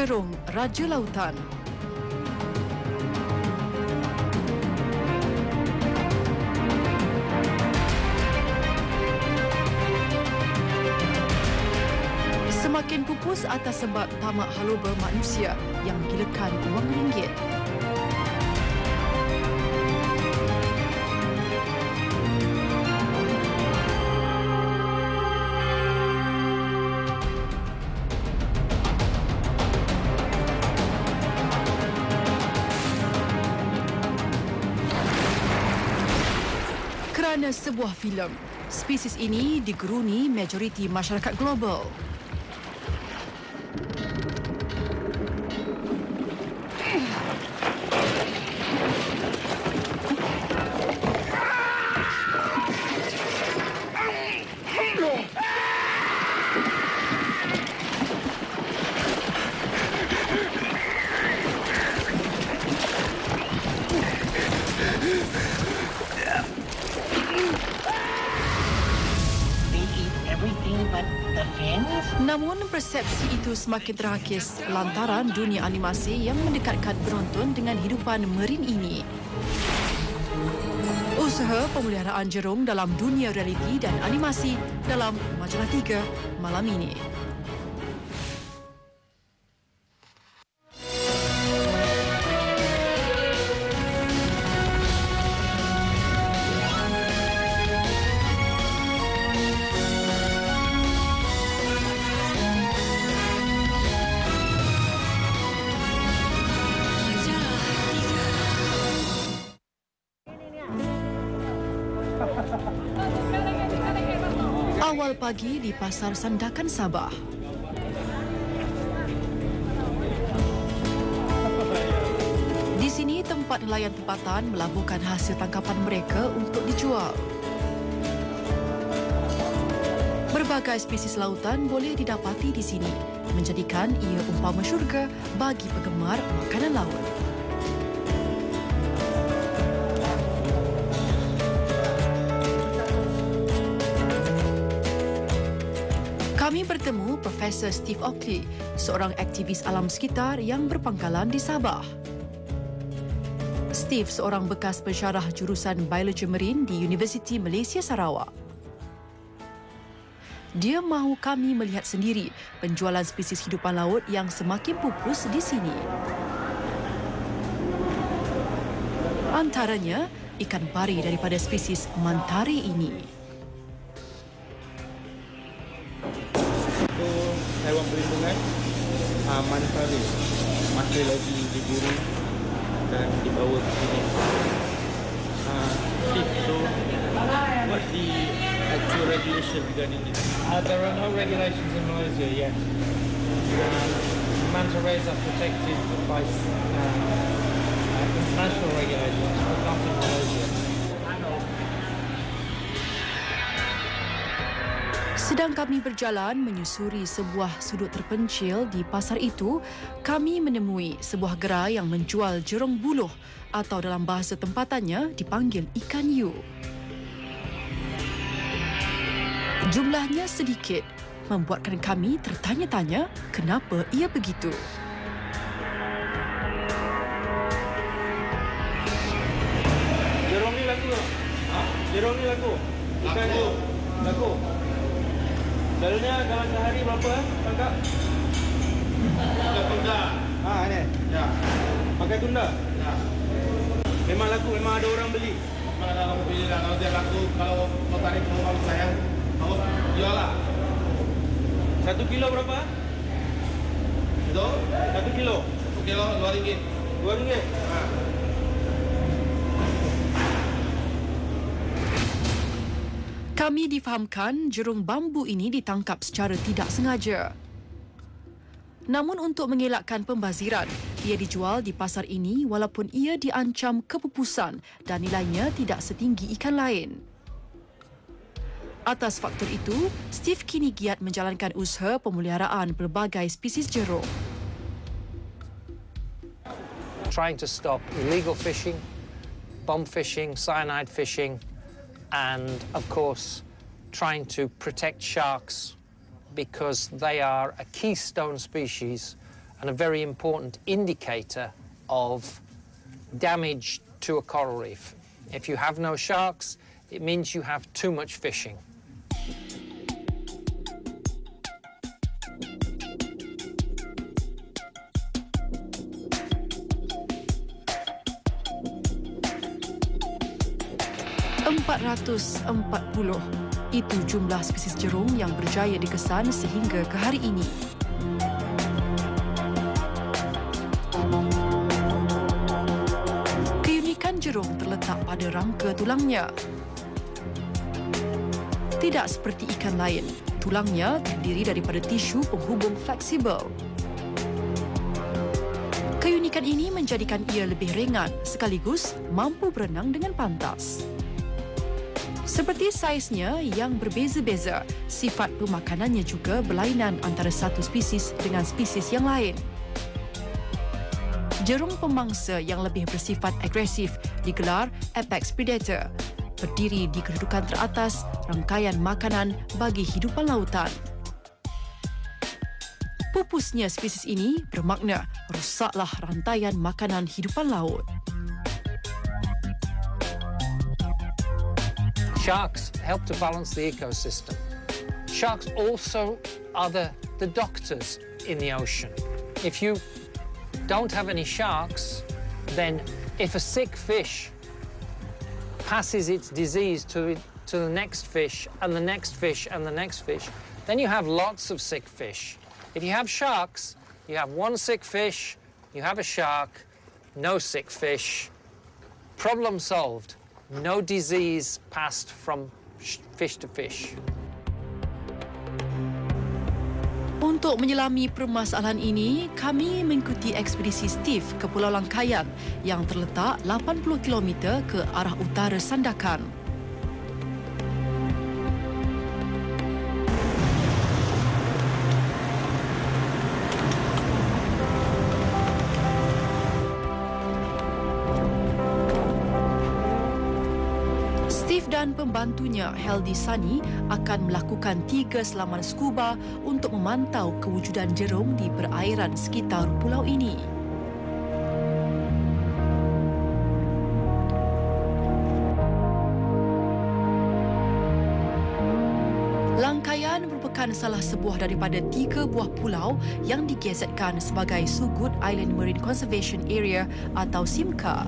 Jerung, Raja Lautan. Semakin pupus atas sebab tamak haluba manusia yang gilakan wang ringgit. Kerana sebuah filem, spesies ini digeruni majoriti masyarakat global. Namun persepsi itu semakin terhakis lantaran dunia animasi yang mendekatkan penonton dengan hidupan marin ini. Usaha pemeliharaan jerung dalam dunia realiti dan animasi dalam Majalah Tiga malam ini. Awal pagi di Pasar Sandakan Sabah. Di sini tempat nelayan tempatan melabuhkan hasil tangkapan mereka untuk dijual. Berbagai spesies lautan boleh didapati di sini, menjadikan ia umpama syurga bagi penggemar makanan laut. Kami bertemu Profesor Steve Oakley, seorang aktivis alam sekitar yang berpangkalan di Sabah. Steve seorang bekas pensyarah jurusan Biologi Marin di Universiti Malaysia Sarawak. Dia mahu kami melihat sendiri penjualan spesies hidupan laut yang semakin pupus di sini. Antaranya ikan pari daripada spesies mentari ini. Haiwan perlindungan mentari masih lagi diburu dan dibawa ke sini. So, what's the actual regulation regarding this? There are no regulations in Malaysia yet. Manta rays are protected by international regulations, but not in Malaysia. Sedang kami berjalan menyusuri sebuah sudut terpencil di pasar itu, kami menemui sebuah gerai yang menjual jerung buluh atau dalam bahasa tempatannya dipanggil ikan yu. Jumlahnya sedikit, membuatkan kami tertanya-tanya kenapa ia begitu. Jerung ni laku tak? Jerung ni laku? Ikan yu? Laku? Selalunya dalam sehari berapa tangkap? Pakai tunda. Ini? Ya. Pakai tunda? Ya. Memang laku, memang ada orang beli? Memang ada orang beli lah. Kalau dia laku, kalau kau tarik peluang saya, kau jual lah. 1 kilo berapa? Itu? 1 kilo? 1 kilo RM2. RM2? Kami difahamkan jerung bambu ini ditangkap secara tidak sengaja. Namun untuk mengelakkan pembaziran, ia dijual di pasar ini walaupun ia diancam kepupusan dan nilainya tidak setinggi ikan lain. Atas faktor itu, Steve kini giat menjalankan usaha pemeliharaan pelbagai spesies jerung. Trying to stop illegal fishing, bomb fishing, cyanide fishing, and of course trying to protect sharks because they are a keystone species and a very important indicator of damage to a coral reef. If you have no sharks, it means you have too much fishing. .440 itu jumlah spesies jerung yang berjaya dikesan sehingga ke hari ini. Keunikan jerung terletak pada rangka tulangnya. Tidak seperti ikan lain, tulangnya terdiri daripada tisu penghubung fleksibel. Keunikan ini menjadikan ia lebih ringan sekaligus mampu berenang dengan pantas. Seperti saiznya yang berbeza-beza, sifat pemakanannya juga berlainan antara satu spesies dengan spesies yang lain. Jerung pemangsa yang lebih bersifat agresif digelar apex predator, berdiri di kedudukan teratas rangkaian makanan bagi hidupan lautan. Pupusnya spesies ini bermakna rusaklah rantaian makanan hidupan laut. Sharks help to balance the ecosystem. Sharks also are the doctors in the ocean. If you don't have any sharks, then if a sick fish passes its disease to the next fish and the next fish and the next fish, then you have lots of sick fish. If you have sharks, you have one sick fish, you have a shark, no sick fish, problem solved. No disease passed from fish to fish. Untuk menyelami permasalahan ini, kami mengikuti ekspedisi Steve ke Pulau Langkayan yang terletak 80 km ke arah utara Sandakan. Dan pembantunya Heldi Sani akan melakukan 3 selaman skuba untuk memantau kewujudan jerung di perairan sekitar pulau ini. Langkayan merupakan salah sebuah daripada 3 buah pulau yang digezetkan sebagai Sugut Island Marine Conservation Area atau SIMCA.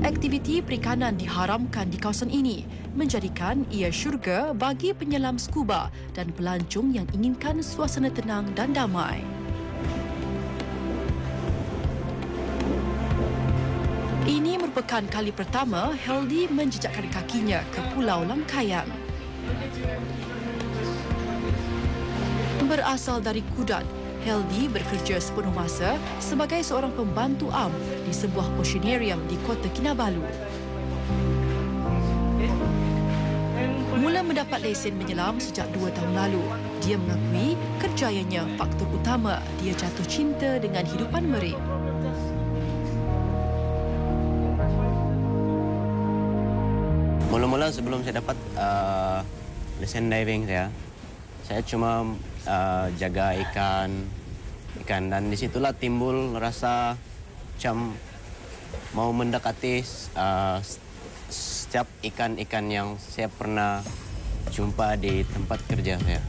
Aktiviti perikanan diharamkan di kawasan ini, menjadikan ia syurga bagi penyelam skuba dan pelancong yang inginkan suasana tenang dan damai. Ini merupakan kali pertama Heldi menjejakkan kakinya ke Pulau Langkayan. Berasal dari Kudat, Heldi bekerja sepenuh masa sebagai seorang pembantu am di sebuah oceanarium di Kota Kinabalu. Mula mendapat lesen menyelam sejak 2 tahun lalu. Dia mengakui kerjayanya faktor utama dia jatuh cinta dengan hidupan marine. Mula-mula sebelum saya dapat lesen diving saya cuma jaga ikan dan disitulah timbul rasa macam mau mendekati setiap ikan-ikan yang saya pernah jumpa di tempat kerja saya.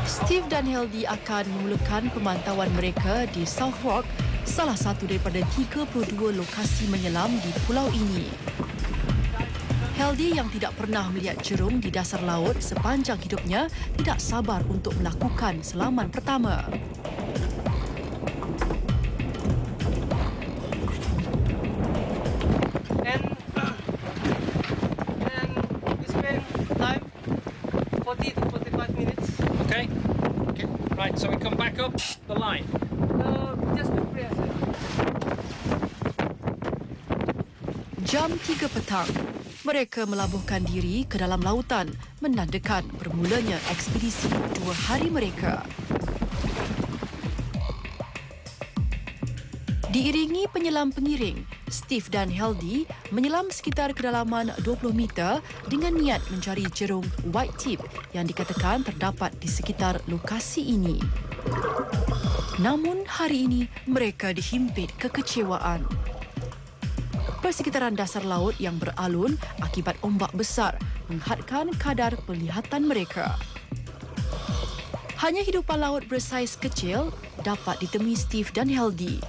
Steve dan Heldi akan memulakan pemantauan mereka di South Rock, salah satu daripada 32 lokasi menyelam di pulau ini. Heldi yang tidak pernah melihat jerung di dasar laut sepanjang hidupnya tidak sabar untuk melakukan selaman pertama. And we spend time 40 to 45 minutes. Okay. Right, so we come back up the line. Just to pray. Jam 3 petang, mereka melabuhkan diri ke dalam lautan, menandakan bermulanya ekspedisi 2 hari mereka. Diiringi penyelam pengiring, Steve dan Heldy menyelam sekitar kedalaman 20 meter dengan niat mencari jerung white tip yang dikatakan terdapat di sekitar lokasi ini. Namun hari ini mereka dihimpit kekecewaan. Persekitaran dasar laut yang beralun akibat ombak besar menghadkan kadar penglihatan mereka. Hanya hidupan laut bersaiz kecil dapat ditemui Steve dan Heldy.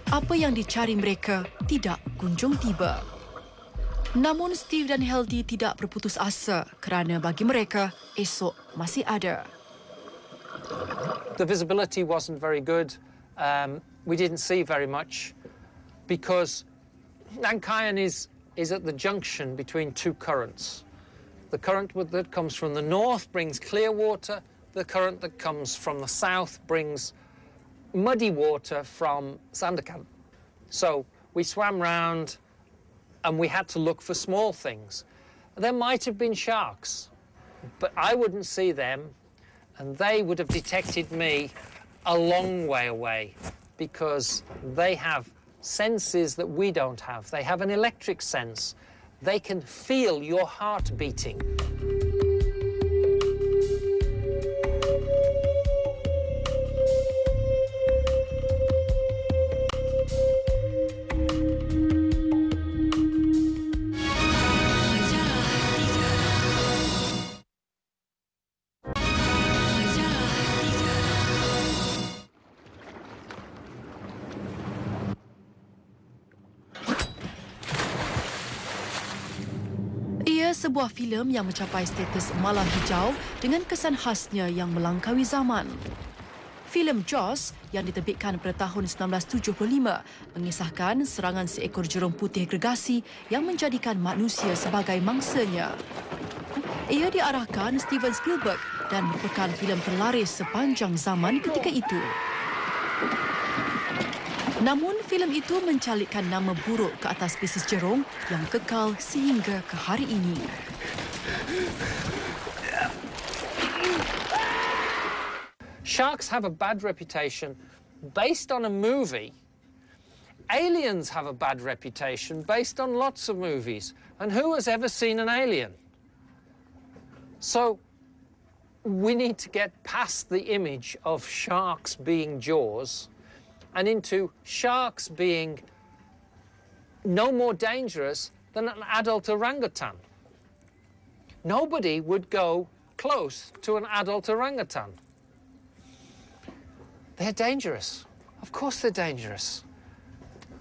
Apa yang dicari mereka tidak kunjung tiba. Namun Steve dan Heldy tidak berputus asa kerana bagi mereka esok masih ada. The visibility wasn't very good. We didn't see very much because Langkayan is at the junction between two currents. The current that comes from the north brings clear water. The current that comes from the south brings muddy water from Sandakan. So we swam round and we had to look for small things. There might have been sharks, but I wouldn't see them and they would have detected me a long way away because they have senses that we don't have. They have an electric sense. They can feel your heart beating. Sebuah filem yang mencapai status malam hijau dengan kesan khasnya yang melangkaui zaman. Filem Jaws yang diterbitkan pada tahun 1975 mengisahkan serangan seekor jerung putih gergasi yang menjadikan manusia sebagai mangsanya. Ia diarahkan Steven Spielberg dan merupakan filem terlaris sepanjang zaman ketika itu. Namun, filem itu mencalitkan nama buruk ke atas spesies jerung yang kekal sehingga ke hari ini. Sharks have a bad reputation based on a movie. Aliens have a bad reputation based on lots of movies. And who has ever seen an alien? So, we need to get past the image of sharks being Jaws and into sharks being no more dangerous than an adult orangutan. Nobody would go close to an adult orangutan. They're dangerous. Of course they're dangerous.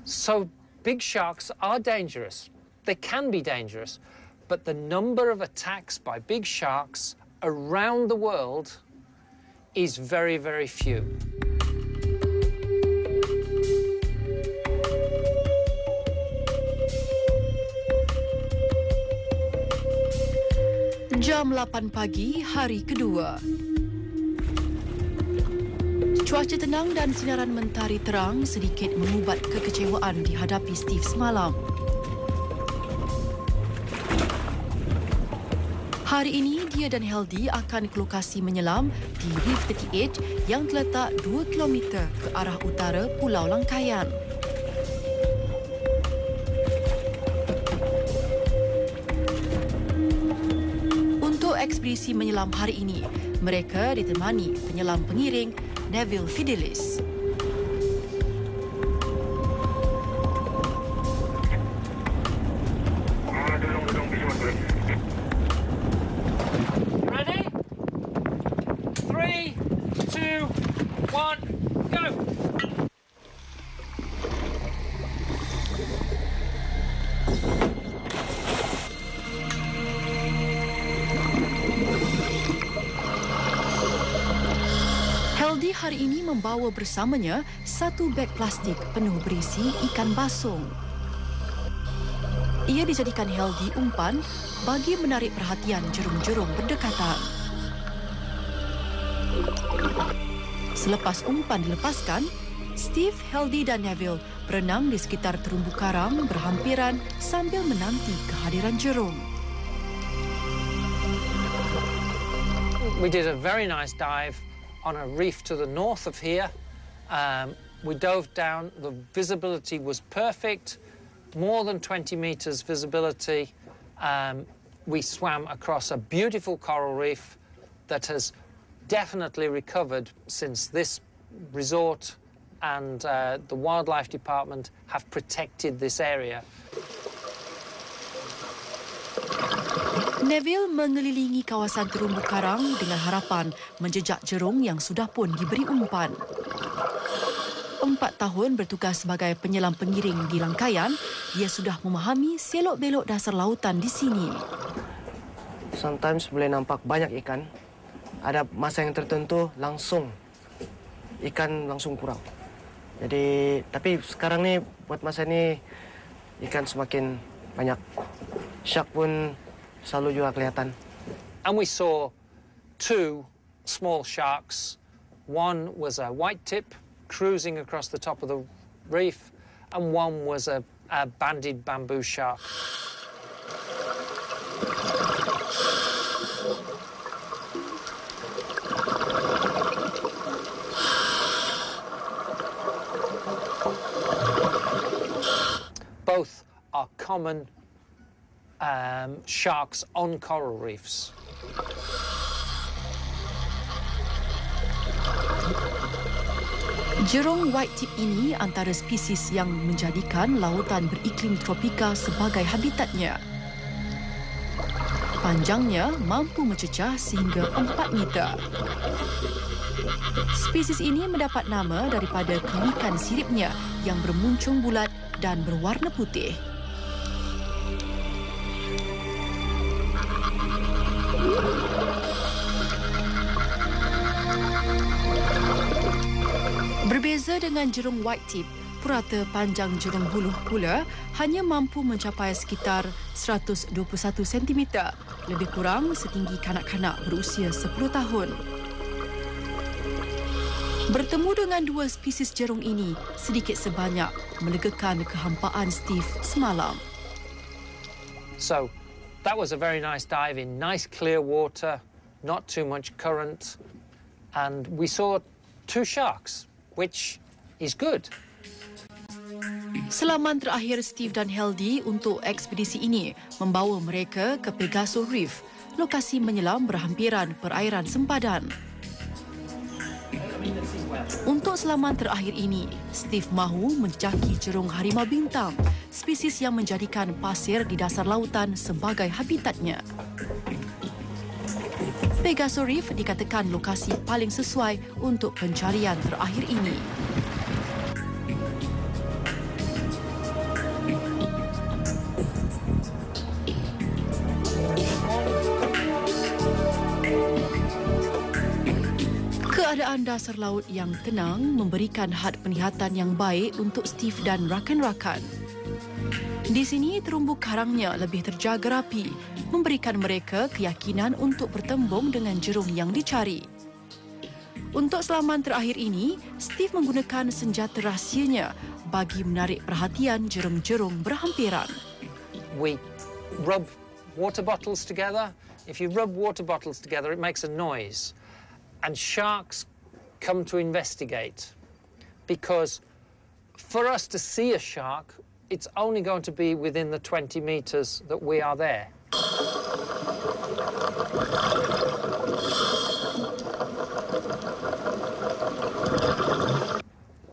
So big sharks are dangerous. They can be dangerous. But the number of attacks by big sharks around the world is very, very few. Jam 8 pagi hari kedua. Cuaca tenang dan sinaran mentari terang sedikit mengubat kekecewaan dihadapi Steve semalam. Hari ini, dia dan Heldy akan ke lokasi menyelam di Reef 38 yang terletak 2 km ke arah utara Pulau Langkayan. Ekspedisi menyelam hari ini, mereka ditemani penyelam pengiring Neville Fidelis. Ready? 3, 2, 1, go! Hari ini membawa bersamanya satu beg plastik penuh berisi ikan basung. Ia dijadikan Heldy umpan bagi menarik perhatian jerung-jerung berdekatan. Selepas umpan dilepaskan, Steve, Heldy dan Neville berenang di sekitar terumbu karang berhampiran sambil menanti kehadiran jerung. We did a very nice dive on a reef to the north of here. We dove down, the visibility was perfect, more than 20 meters visibility. We swam across a beautiful coral reef that has definitely recovered since this resort and the wildlife department have protected this area. Neville mengelilingi kawasan terumbu karang dengan harapan menjejak jerung yang sudah pun diberi umpan. 4 tahun bertugas sebagai penyelam pengiring di Langkayan, dia sudah memahami selok-belok dasar lautan di sini. Sometimes boleh nampak banyak ikan. Ada masa yang tertentu langsung ikan langsung kurang. Jadi, tapi sekarang ni buat masa ni ikan semakin banyak. Shark pun selalu juga kelihatan. And we saw 2 small sharks. One was a white tip cruising across the top of the reef, and one was a banded bamboo shark. Both are common sharks on coral reefs. Jerung white tip ini antara spesies yang menjadikan lautan beriklim tropika sebagai habitatnya. Panjangnya mampu mencecah sehingga 4 meter. Spesies ini mendapat nama daripada keunikan siripnya yang bermuncung bulat dan berwarna putih. Berbeza dengan jerung white tip, purata panjang jerung buluh pula hanya mampu mencapai sekitar 121 cm, lebih kurang setinggi kanak-kanak berusia 10 tahun. Bertemu dengan 2 spesies jerung ini sedikit sebanyak melegakan kehampaan Steve semalam. So, that was a very nice dive in nice clear water, not too much current, and we saw 2 sharks, which is good. Selaman terakhir Steve dan Heldy untuk ekspedisi ini membawa mereka ke Pegaso Reef, lokasi menyelam berhampiran perairan sempadan. Untuk selaman terakhir ini, Steve mahu menjejaki jerung harimau bintang, spesies yang menjadikan pasir di dasar lautan sebagai habitatnya. Pegaso Reef dikatakan lokasi paling sesuai untuk pencarian terakhir ini. Keadaan dasar laut yang tenang memberikan had penglihatan yang baik untuk Steve dan rakan-rakan. Di sini terumbu karangnya lebih terjaga rapi, memberikan mereka keyakinan untuk bertembung dengan jerung yang dicari. Untuk selaman terakhir ini, Steve menggunakan senjata rahsianya bagi menarik perhatian jerung-jerung berhampiran. We rub water bottles together. If you rub water bottles together, it makes a noise. And sharks come to investigate. Because for us to see a shark, it's only going to be within the 20 meters that we are there.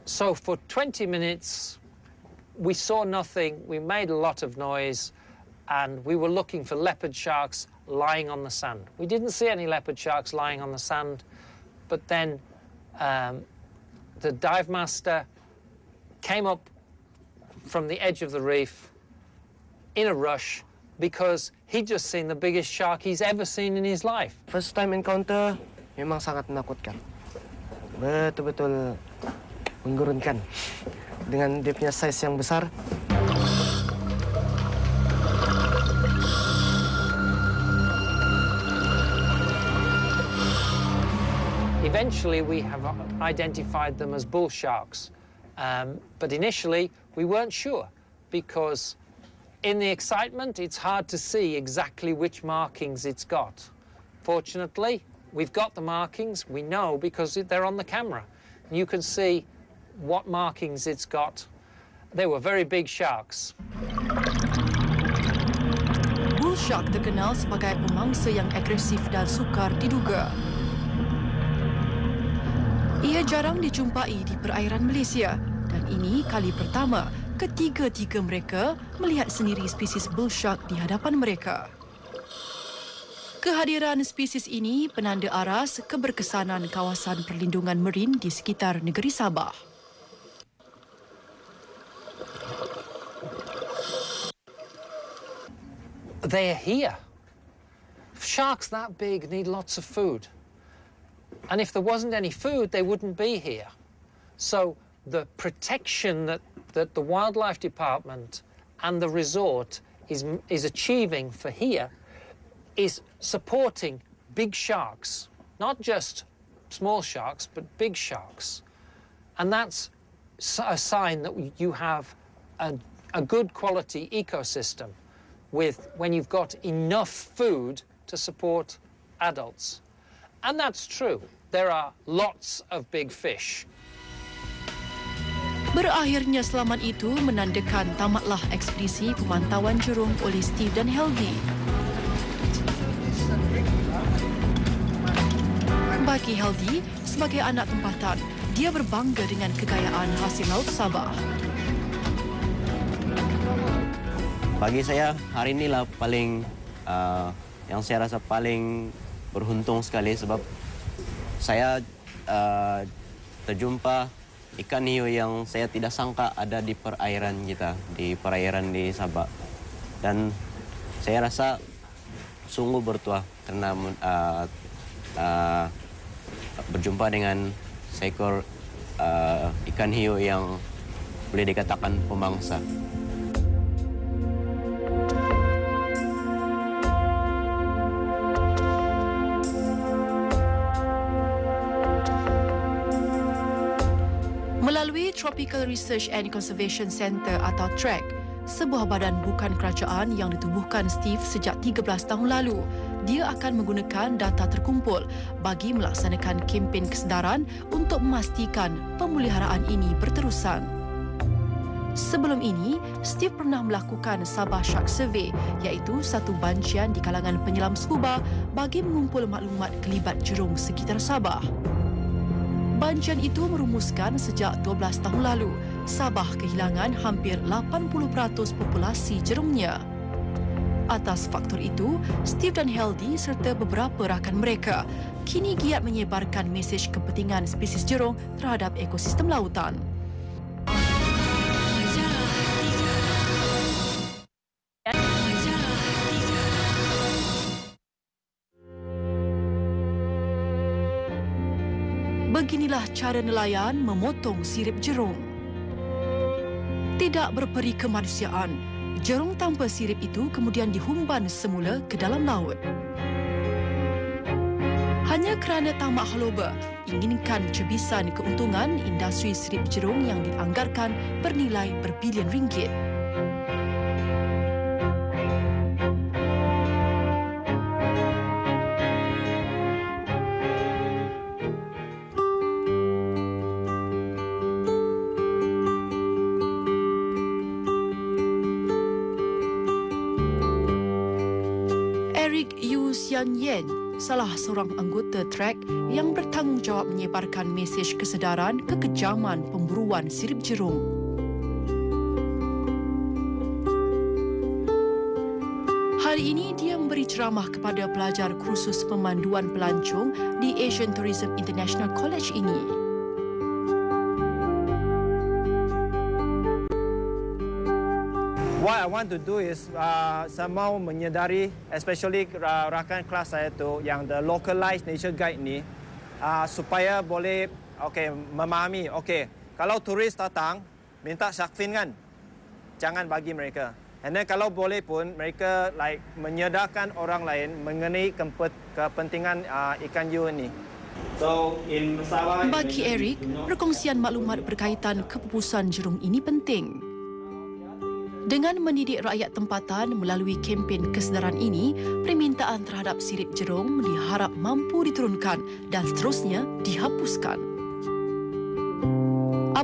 So for 20 minutes, we saw nothing, we made a lot of noise, and we were looking for leopard sharks lying on the sand. We didn't see any leopard sharks lying on the sand, but then the dive master came up from the edge of the reef in a rush because he'd just seen the biggest shark he's ever seen in his life. First time encounter memang sangat menakutkan. Betul-betul menggurunkan dengan dia punya size yang besar. Eventually, we have identified them as bull sharks. But initially, we weren't sure because in the excitement, it's hard to see exactly which markings it's got. Fortunately, we've got the markings. We know because they're on the camera. You can see what markings it's got. They were very big sharks. Bull shark terkenal sebagai pemangsa yang agresif dan sukar diduga. Ia jarang dijumpai di perairan Malaysia dan ini kali pertama ketiga-tiga mereka melihat sendiri spesies bull shark di hadapan mereka. Kehadiran spesies ini penanda aras keberkesanan kawasan perlindungan marin di sekitar negeri Sabah. They're here. Sharks that big need lots of food. And if there wasn't any food, they wouldn't be here. So the protection that the Wildlife Department and the resort is achieving for here is supporting big sharks, not just small sharks, but big sharks. And that's a sign that you have a good quality ecosystem when you've got enough food to support adults. And that's true. There are lots of big fish. Berakhirnya selamat itu menandakan tamatlah ekspedisi pemantauan Jerung oleh Steve dan Helgi. Bagi Helgi, sebagai anak tempatan, dia berbangga dengan kekayaan hasil laut Sabah. Bagi saya, hari inilah paling yang saya rasa paling beruntung sekali sebab saya terjumpa ikan hiu yang saya tidak sangka ada di perairan kita, di perairan di Sabah. Dan saya rasa sungguh bertuah karena berjumpa dengan seekor ikan hiu yang boleh dikatakan pemangsa. Melalui Tropical Research and Conservation Centre atau TREC, sebuah badan bukan kerajaan yang ditubuhkan Steve sejak 13 tahun lalu, dia akan menggunakan data terkumpul bagi melaksanakan kempen kesedaran untuk memastikan pemeliharaan ini berterusan. Sebelum ini, Steve pernah melakukan Sabah Shark Survey, iaitu satu bancian di kalangan penyelam scuba bagi mengumpul maklumat kelibat jerung sekitar Sabah. Bancian itu merumuskan sejak 12 tahun lalu, Sabah kehilangan hampir 80% populasi jerungnya. Atas faktor itu, Steve dan Heldi serta beberapa rakan mereka kini giat menyebarkan mesej kepentingan spesies jerung terhadap ekosistem lautan. Beginilah cara nelayan memotong sirip jerung. Tidak berperi kemanusiaan, jerung tanpa sirip itu kemudian dihumban semula ke dalam laut. Hanya kerana tamak haloba, inginkan cebisan keuntungan industri sirip jerung yang dianggarkan bernilai berbilion ringgit. Yen, salah seorang anggota TREC yang bertanggungjawab menyebarkan mesej kesedaran kekejaman pemburuan sirip jerung. Hari ini dia memberi ceramah kepada pelajar kursus pemanduan pelancong di Asian Tourism International College ini. What I want to do is somehow menyedari, especially rakan kelas saya tu yang the localized nature guide ni, supaya boleh memahami, kalau turis datang minta shark fin kan, jangan bagi mereka. And then kalau boleh pun mereka menyedarkan orang lain mengenai kepentingan ikan hiu ni. So in Sabah, bagi Eric, perkongsian maklumat berkaitan kepupusan jerung ini penting. Dengan mendidik rakyat tempatan melalui kempen kesedaran ini, permintaan terhadap sirip jerung diharap mampu diturunkan dan seterusnya dihapuskan.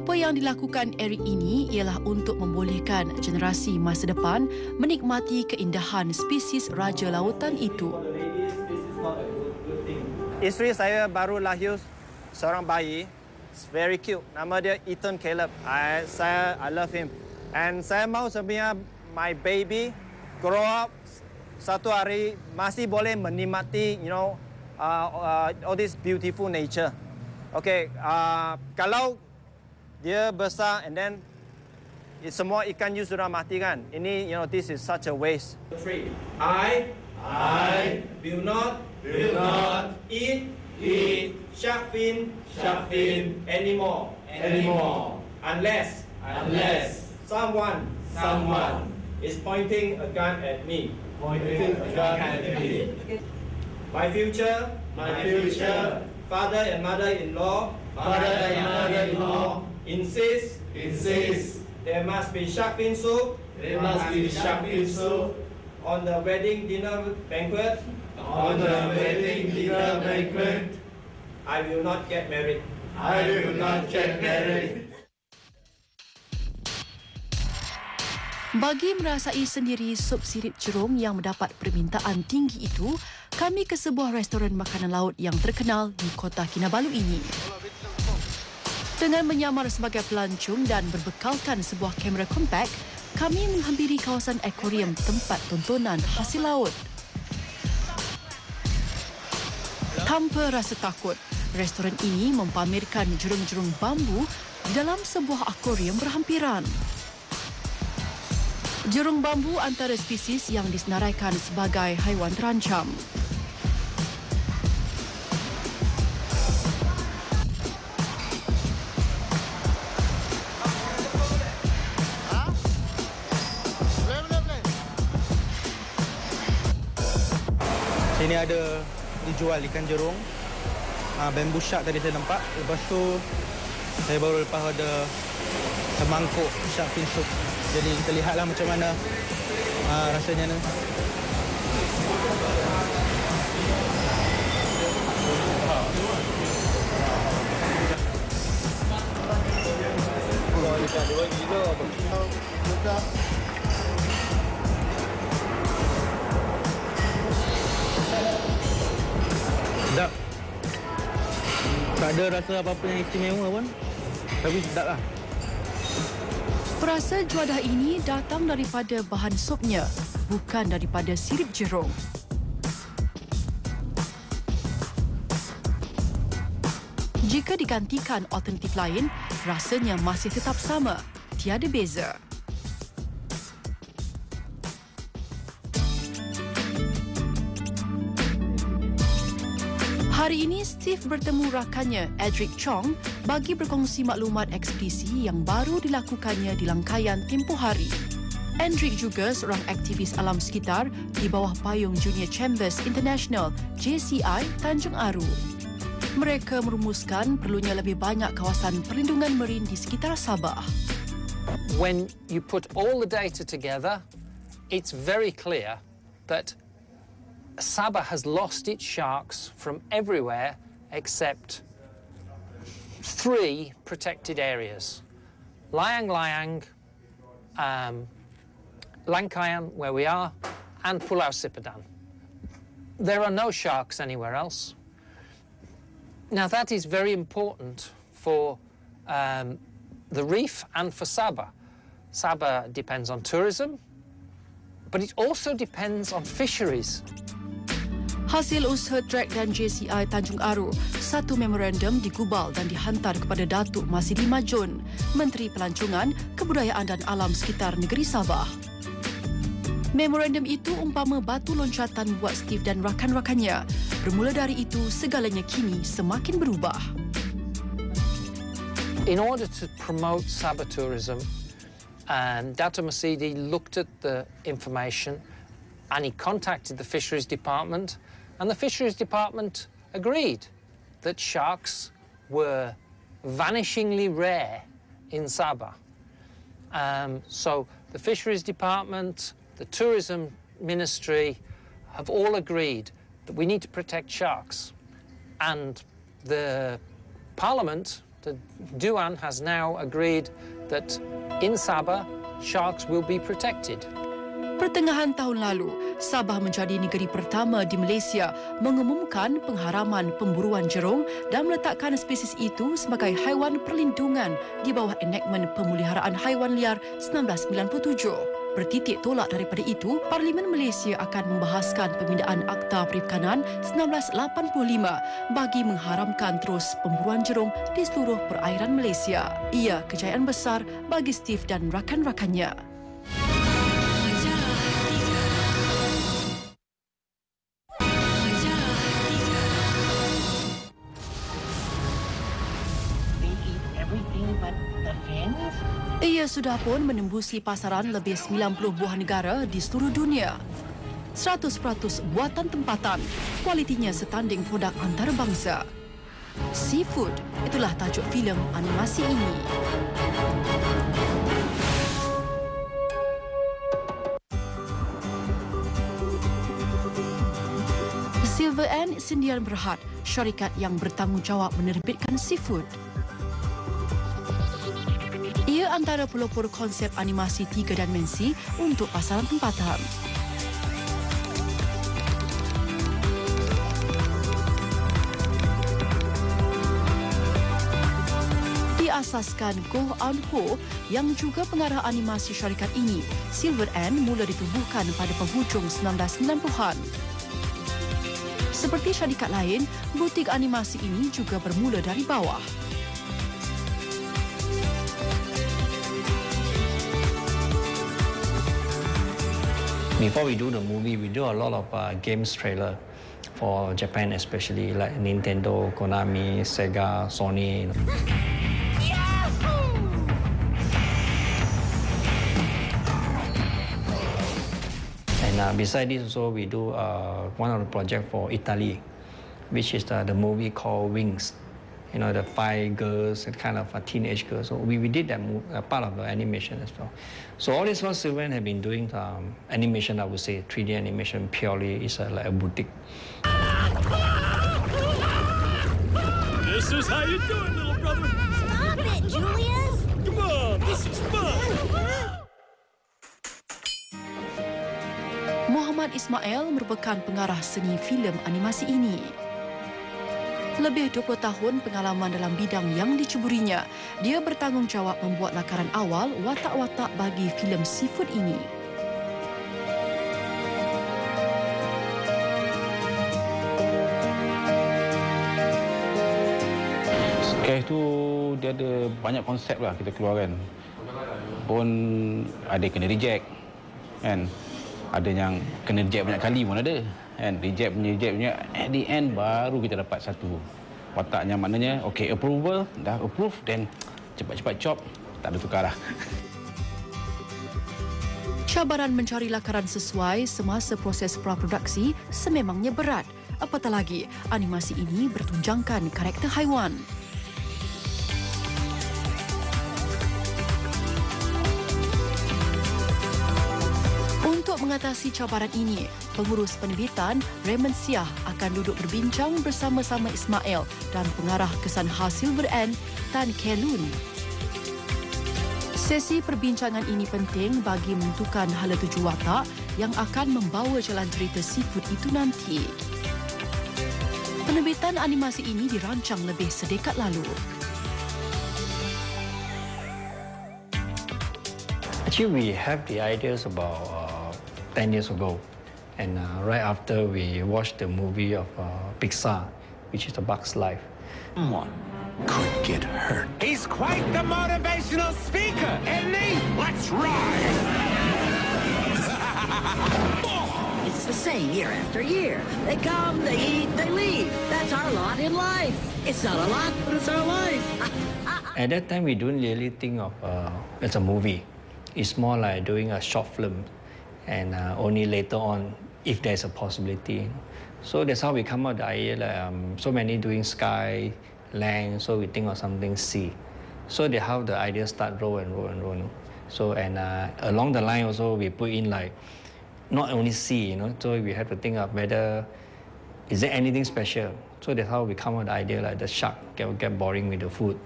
Apa yang dilakukan Eric ini ialah untuk membolehkan generasi masa depan menikmati keindahan spesies raja lautan itu. Isteri saya baru lahir seorang bayi. It's very cute. Nama dia Ethan Caleb. I love him. And saya mau sebenarnya my baby grow up satu hari masih boleh menikmati, all this beautiful nature. Okay, kalau dia besar and then semua ikan you sudah mati kan. Ini, this is such a waste. I will not eat shark fin anymore. Unless someone is pointing a gun at me. My future father and mother-in-law insist there must be shark fin soup. On the wedding dinner banquet. I will not get married. Bagi merasai sendiri sup sirip jerung yang mendapat permintaan tinggi itu, kami ke sebuah restoran makanan laut yang terkenal di Kota Kinabalu ini. Dengan menyamar sebagai pelancong dan berbekalkan sebuah kamera kompak, kami menghampiri kawasan akuarium tempat tontonan hasil laut. Tanpa rasa takut, restoran ini mempamerkan jerung-jerung bambu di dalam sebuah akuarium berhampiran. Jerung bambu antara spesies yang disenaraikan sebagai haiwan terancam. Sini ada dijual ikan jerung. Bamboo shark tadi saya nampak. Lepas tu saya baru lepas ada semangkuk shark fin soup. Jadi kita lihatlah macam mana rasanya ni. Sedap. Tak ada rasa apa-apa yang istimewa pun. Tapi sedap lah. Perasa juadah ini datang daripada bahan supnya, bukan daripada sirip jerung. Jika digantikan alternatif lain, rasanya masih tetap sama, tiada beza. Hari ini, Steve bertemu rakannya, Edric Chong, bagi berkongsi maklumat ekspedisi yang baru dilakukannya di langkaian tempoh hari. Edric juga seorang aktivis alam sekitar di bawah payung Junior Chambers International, JCI, Tanjung Aru. Mereka merumuskan perlunya lebih banyak kawasan perlindungan marin di sekitar Sabah. When you put all the data together, it's very clear that Sabah has lost its sharks from everywhere except 3 protected areas. Layang-Layang, Langkayan, where we are, and Pulau Sipadan. There are no sharks anywhere else. Now that is very important for the reef and for Sabah. Sabah depends on tourism, but it also depends on fisheries. Hasil usaha Trek dan JCI Tanjung Aru, satu memorandum digubal dan dihantar kepada Datuk Masidi Majun, Menteri Pelancongan, Kebudayaan dan Alam Sekitar Negeri Sabah. Memorandum itu umpama batu loncatan buat Steve dan rakan-rakannya. Bermula dari itu, segalanya kini semakin berubah. In order to promote Sabah tourism, Datuk Masidi looked at the information and he contacted the Fisheries Department, and the Fisheries Department agreed that sharks were vanishingly rare in Sabah. So the Fisheries Department, the Tourism Ministry have all agreed that we need to protect sharks. And the Parliament the Dewan has now agreed that in Sabah, sharks will be protected. Pertengahan tahun lalu, Sabah menjadi negeri pertama di Malaysia mengumumkan pengharaman pemburuan jerung dan meletakkan spesies itu sebagai haiwan perlindungan di bawah enakmen Pemeliharaan Haiwan Liar 1997. Bertitik tolak daripada itu, Parlimen Malaysia akan membahaskan pemindaan Akta Perikanan 1985 bagi mengharamkan terus pemburuan jerung di seluruh perairan Malaysia. Ia kejayaan besar bagi Steve dan rakan-rakannya. Ia sudah pun menembusi pasaran lebih 90 buah negara di seluruh dunia. 100% buatan tempatan, kualitinya setanding produk antarabangsa. SeaFood, itulah tajuk filem animasi ini. Selain Sdn Berhad, syarikat yang bertanggungjawab menerbitkan SeaFood. Ia antara pelopor konsep animasi 3 dimensi untuk pasaran tempatan. Diasaskan Goh An Ho yang juga pengarah animasi syarikat ini, Selain mula ditubuhkan pada penghujung 1990-an. Seperti syarikat lain, butik animasi ini juga bermula dari bawah. Before we do the movie, we do a lot of games trailer for Japan, especially like Nintendo, Konami, Sega, Sony. And beside this, also we do one of the project for Italy, which is the movie called Wings. You know, the 5 girls, kind of a teenage girls. So we did that part of the animation as well. So all this while Sylvain have been doing animation, I would say 3D animation purely is like a boutique. This is how you do it, little brother. Stop it, Julius. Come on, this is fun. Muhammad Ismail merupakan pengarah seni filem animasi ini. Lebih 20 tahun pengalaman dalam bidang yang diceburinya, dia bertanggungjawab membuat lakaran awal watak-watak bagi filem SeaFood ini. Sketch tu dia ada banyak konsep lah kita keluarkan. Pun ada kena reject, kan? Ada yang kena reject banyak kali pun ada. And reject punya, at the end baru kita dapat satu wataknya, maknanya okay, approval, dah approve, then cepat-cepat chop, tak ada tukar lah. Cabaran mencari lakaran sesuai semasa proses praproduksi sememangnya berat. Apatah lagi, animasi ini bertunjangkan karakter haiwan. Untuk mengatasi cabaran ini, pengurus penerbitan Raymond Siah akan duduk berbincang bersama-sama Ismail dan pengarah kesan khas Selain, Tan Kelun. Sesi perbincangan ini penting bagi menentukan hala tuju watak yang akan membawa jalan cerita SeaFood itu nanti. Penerbitan animasi ini dirancang lebih sedekad lalu. Actually, we have the ideas about 10 years ago. And right after we watched the movie of Pixar, which is The Bug's Life. Someone could get hurt. He's quite the motivational speaker, isn't he? Let's ride! It's the same year after year. They come, they eat, they leave. That's our lot in life. It's not a lot, but it's our life. At that time, we don't really think of it's a movie. It's more like doing a short film. And only later on, if there's a possibility. So that's how we come up with the idea, like so many doing sky, land, so we think of something sea. So that's how the idea start roll. So and along the line also we put in like not only sea, so we have to think of whether is there anything special. So that's how we come up with the idea like the shark get boring with the food,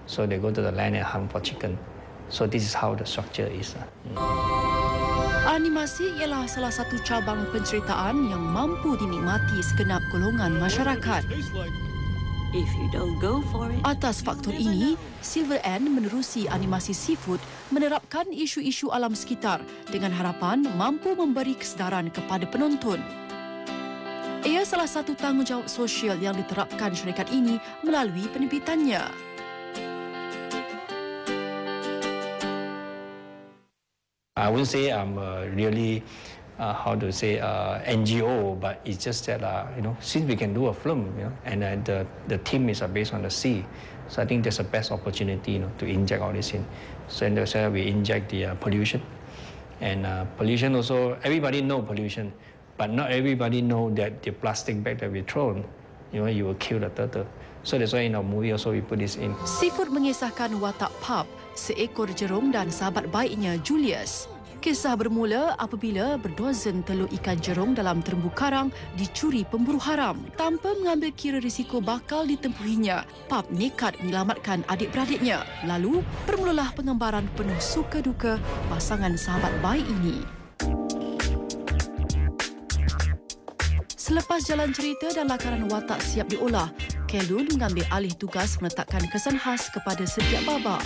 So they go to the land and hunt for chicken. So this is how the structure is. Animasi ialah salah satu cabang penceritaan yang mampu dinikmati segenap golongan masyarakat. If you don't go for it. Atas faktor ini, Selain menerusi animasi SeaFood menerapkan isu-isu alam sekitar dengan harapan mampu memberi kesedaran kepada penonton. Ia salah satu tanggungjawab sosial yang diterapkan syarikat ini melalui penerbitannya. I wouldn't say I'm really, NGO, but it's just that, since we can do a film, and the theme is based on the sea, so I think that's the best opportunity, to inject all this in. So in the sense we inject the pollution, and pollution also, everybody know pollution, but not everybody know that the plastic bag that we throw, you will kill the turtle. So that's why in our movie also we put this in. SeaFood mengisahkan watak Pup, seekor jerung dan sahabat baiknya Julius. Kisah bermula apabila berdozen telur ikan jerung dalam terumbu karang dicuri pemburu haram. Tanpa mengambil kira risiko bakal ditempuhinya, Pup nekat menyelamatkan adik-beradiknya. Lalu, bermulalah pengembaraan penuh suka duka pasangan sahabat baik ini. Selepas jalan cerita dan lakaran watak siap diolah, Kelun mengambil alih tugas meletakkan kesan khas kepada setiap babak.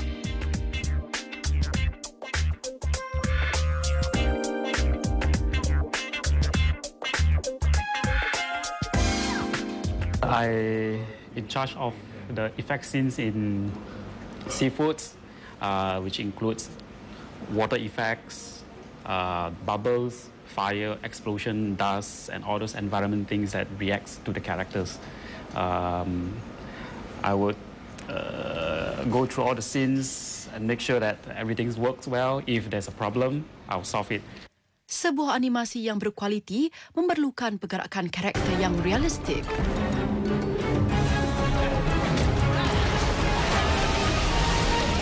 I in charge of the effect scenes in SeaFoods, which includes water effects, bubbles, fire, explosion, dust, and all those environment things that reacts to the characters. I would go through all the scenes and make sure that everything works well. If there's a problem, I'll solve it. Sebuah animasi yang berkualiti memerlukan pergerakan karakter yang realistik.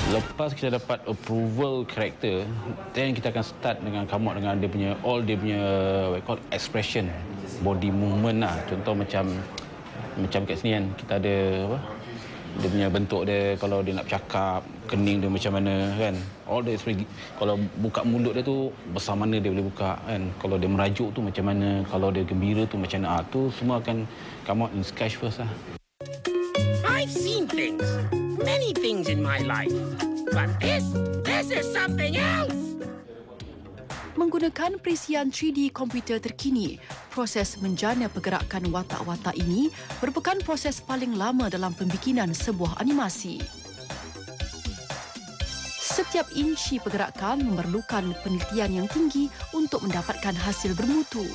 Lepas kita dapat approval karakter, then kita akan start dengan come out dengan dia punya what call expression, body movement lah. Contoh macam kat sini kan, kita ada apa? Dia punya bentuk dia, kalau dia nak bercakap, kening dia macam mana kan. All the kalau buka mulut dia tu besar mana dia boleh buka kan. Kalau dia merajuk tu macam mana, kalau dia gembira tu macam mana. Tu semua akan come out in sketch first lah. I've seen things, many things in my life, but this is something else. Menggunakan perisian 3D komputer terkini, proses menjana pergerakan watak-watak ini merupakan proses paling lama dalam pembikinan sebuah animasi. Setiap inci pergerakan memerlukan penelitian yang tinggi untuk mendapatkan hasil bermutu.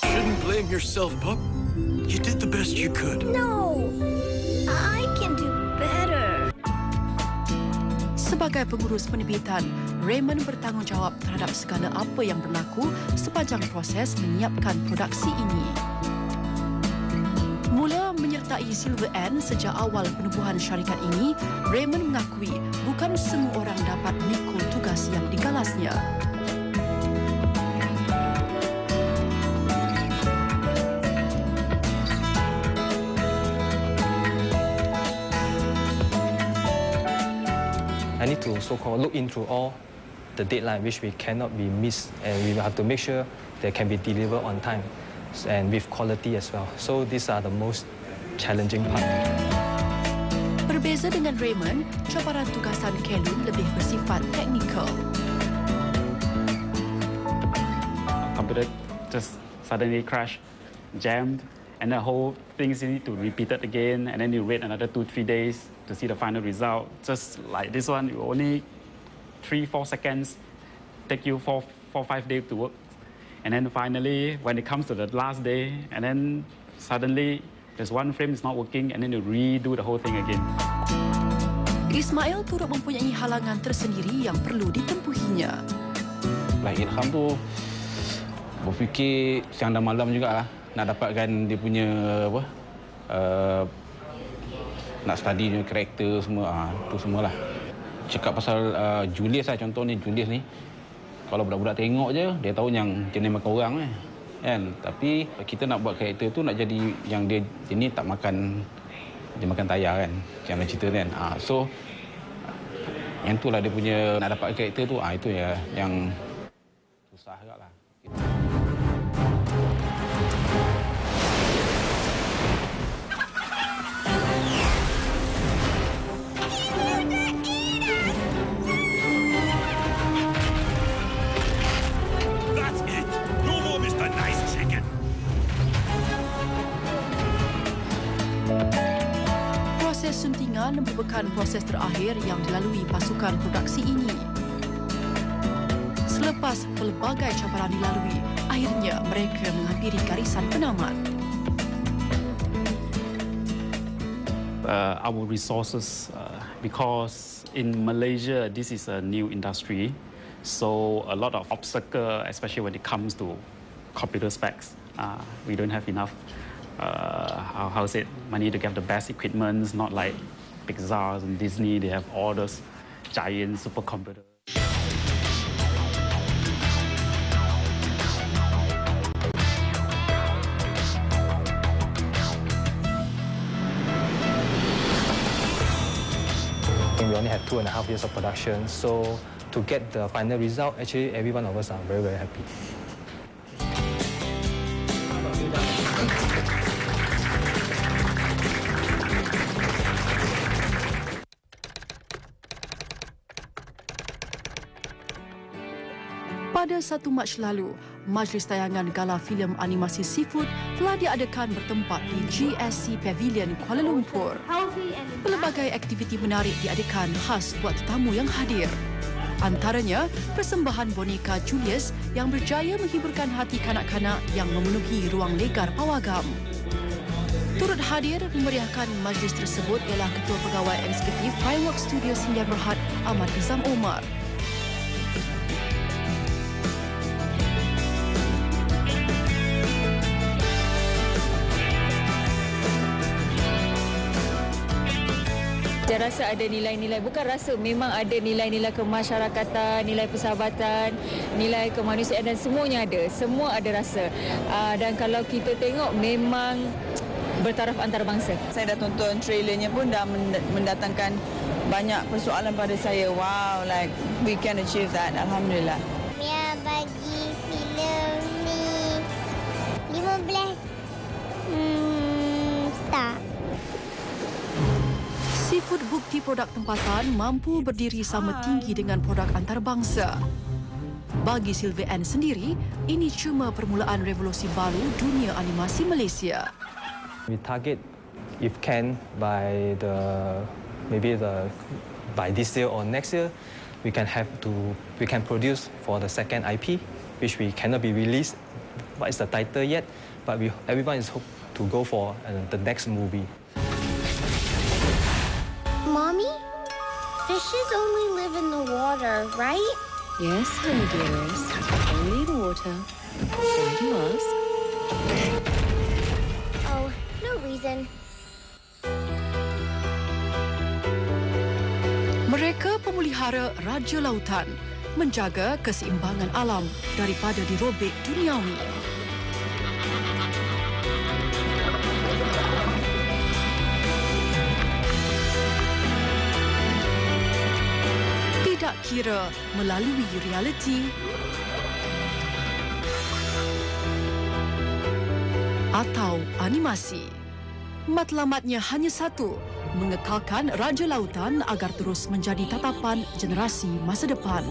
Shouldn't blame yourself, Pup. You did the best you could. No, I can do better. Sebagai pengurus penerbitan, Raymond bertanggungjawab terhadap segala apa yang berlaku sepanjang proses menyiapkan produksi ini. Mula menyertai Selain sejak awal penubuhan syarikat ini, Raymond mengakui bukan semua orang dapat memikul tugas yang digalasnya. I need to so-called look into all the deadline which we cannot be missed, and we have to make sure they can be delivered on time and with quality as well. So these are the most challenging part. Berbeza dengan Raymond, cabaran tugasan Kelun lebih bersifat teknikal. Computer just suddenly crashed, jammed, and the whole thing is need to repeat it again, and then you wait another 2-3 days to see the final result. Just like this one, you only 3-4 seconds, take you 4-5 days to work. And then finally, when it comes to the last day, and then suddenly there's one frame is not working, and then you redo the whole thing again. Ismail turut mempunyai halangan tersendiri yang perlu ditempuhinya. Like Ilham tu berfikir siang dan malam jugalah nak dapatkan dia punya apa, nak study dia karakter semua, tu semualah. Cakap pasal Julius lah, contoh ni Julius ni, kalau budak-budak tengok je dia tahu yang jenis makan orang Kan? Tapi kita nak buat karakter tu nak jadi yang dia ni tak makan, dia makan tayar kan, macam cerita kan. So yang itulah dia punya nak dapat karakter tu, itu ya yang susah agaklah. Suntingan merupakan proses terakhir yang dilalui pasukan produksi ini. Selepas pelbagai cabaran dilalui, akhirnya mereka menghampiri garisan penamat. Our resources, because in Malaysia this is a new industry, so a lot of obstacle, especially when it comes to computer specs. We don't have enough how's it, money to get the best equipment, not like Pixar and Disney, they have all those giant supercomputers. We only had 2.5 years of production, so to get the final result, actually every one of us are very, very happy. Pada 1 Mac lalu, Majlis Tayangan Gala Filem Animasi SeaFood telah diadakan bertempat di GSC Pavilion Kuala Lumpur. Pelbagai aktiviti menarik diadakan khas buat tetamu yang hadir. Antaranya, persembahan boneka Julius yang berjaya menghiburkan hati kanak-kanak yang memenuhi ruang legar pawagam. Turut hadir memeriahkan majlis tersebut ialah Ketua Pegawai Eksekutif Fireworks Studio Sindian Berhad Ahmad Izam Omar. Saya rasa ada nilai-nilai, bukan rasa, memang ada nilai-nilai kemasyarakatan, nilai persahabatan, nilai kemanusiaan dan semuanya ada. Semua ada rasa. Dan kalau kita tengok memang bertaraf antarabangsa. Saya dah tonton trailernya pun dah mendatangkan banyak persoalan pada saya. Wow, like we can achieve that. Alhamdulillah. Mia bagi filem ni 15 star. SeaFood bukti produk tempatan mampu berdiri sama tinggi dengan produk antarabangsa. Bagi Sylvain sendiri, ini cuma permulaan revolusi baru dunia animasi Malaysia. We target, if can, by this year or next year, we can produce for the second IP, which we cannot be released. What is the title yet? But everyone is hope to go for the next movie. Mommy, fishes only live in the water, right? Yes, honey dearest. Only in water. Why do you ask? Oh, no reason. Mereka pemelihara Raja Lautan, menjaga keseimbangan alam daripada dirobek duniawi. Tidak kira melalui realiti atau animasi. Matlamatnya hanya satu, mengekalkan Raja Lautan agar terus menjadi tatapan generasi masa depan.